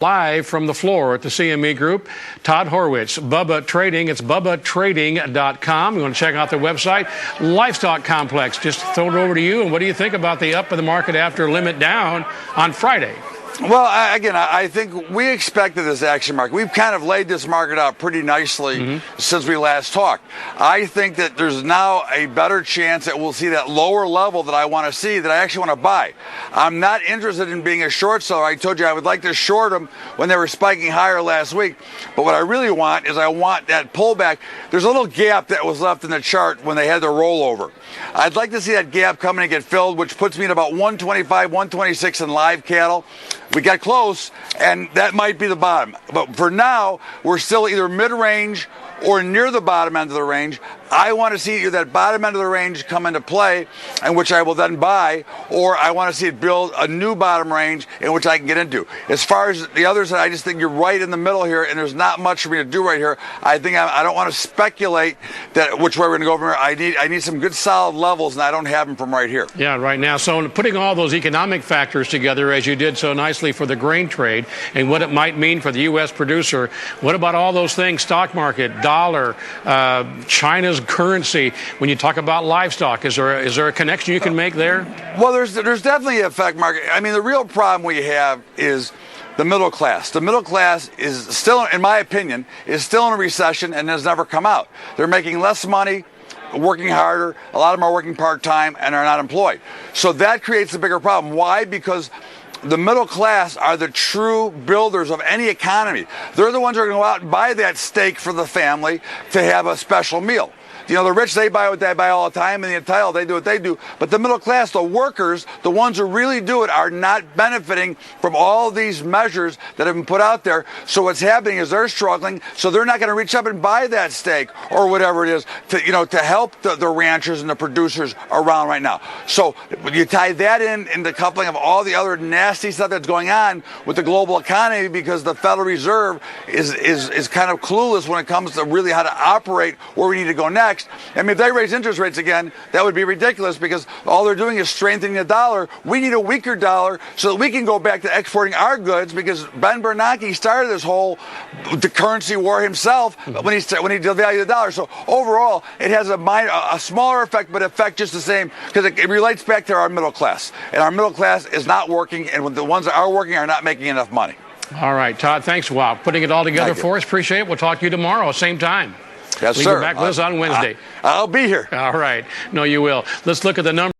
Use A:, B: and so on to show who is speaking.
A: Live from the floor at the CME Group, Todd Horwitz, Bubba Trading. It's bubbatrading.com. You want to check out their website. Livestock Complex. Just throw it over to you. And what do you think about the up of the market after limit down on Friday?
B: Well, I think we expected this action market. We've kind of laid this market out pretty nicely since we last talked. I think that there's now a better chance that we'll see that lower level that I want to see, that I actually want to buy. I'm not interested in being a short seller. I told you I would like to short them when they were spiking higher last week. But what I really want is I want that pullback. There's a little gap that was left in the chart when they had the rollover. I'd like to see that gap come in and get filled, which puts me at about 125, 126 in live cattle. We got close, and that might be the bottom. But for now, we're still either mid-range or near the bottom end of the range. I want to see that bottom end of the range come into play, in which I will then buy, or I want to see it build a new bottom range in which I can get into. As far as the others, I just think you're right in the middle here, and there's not much for me to do right here. I think I don't want to speculate that which way we're going to go from here. I need some good solid levels, and I don't have them from right here.
A: Yeah, right now. So putting all those economic factors together, as you did so nicely for the grain trade, and what it might mean for the U.S. producer, what about all those things, stock market, dollar, China's currency, when you talk about livestock? Is there a connection you can make there?
B: Well, there's definitely an effect, Mark. I mean, the real problem we have is the middle class. The middle class is still, in my opinion, is still in a recession and has never come out. They're making less money, working harder. A lot of them are working part-time and are not employed. So that creates a bigger problem. Why? Because the middle class are the true builders of any economy. They're the ones who are going to go out and buy that steak for the family to have a special meal. You know, the rich, they buy what they buy all the time, and the entitled, they do what they do. But the middle class, the workers, the ones who really do it, are not benefiting from all these measures that have been put out there. So what's happening is they're struggling, so they're not going to reach up and buy that steak or whatever it is to help the ranchers and the producers around right now. So when you tie that in the coupling of all the other nasty stuff that's going on with the global economy, because the Federal Reserve is kind of clueless when it comes to really how to operate where we need to go next. I mean, if they raise interest rates again, that would be ridiculous, because all they're doing is strengthening the dollar. We need a weaker dollar so that we can go back to exporting our goods, because Ben Bernanke started this whole currency war himself when he devalued the dollar. So overall, it has a smaller effect, but effect just the same, because it relates back to our middle class. And our middle class is not working, and the ones that are working are not making enough money.
A: All right, Todd, thanks. Wow, putting it all together for us. Appreciate it. We'll talk to you tomorrow, same time.
B: Yes,
A: sir. Back with us on Wednesday.
B: I'll be here.
A: All right. No, you will. Let's look at the numbers.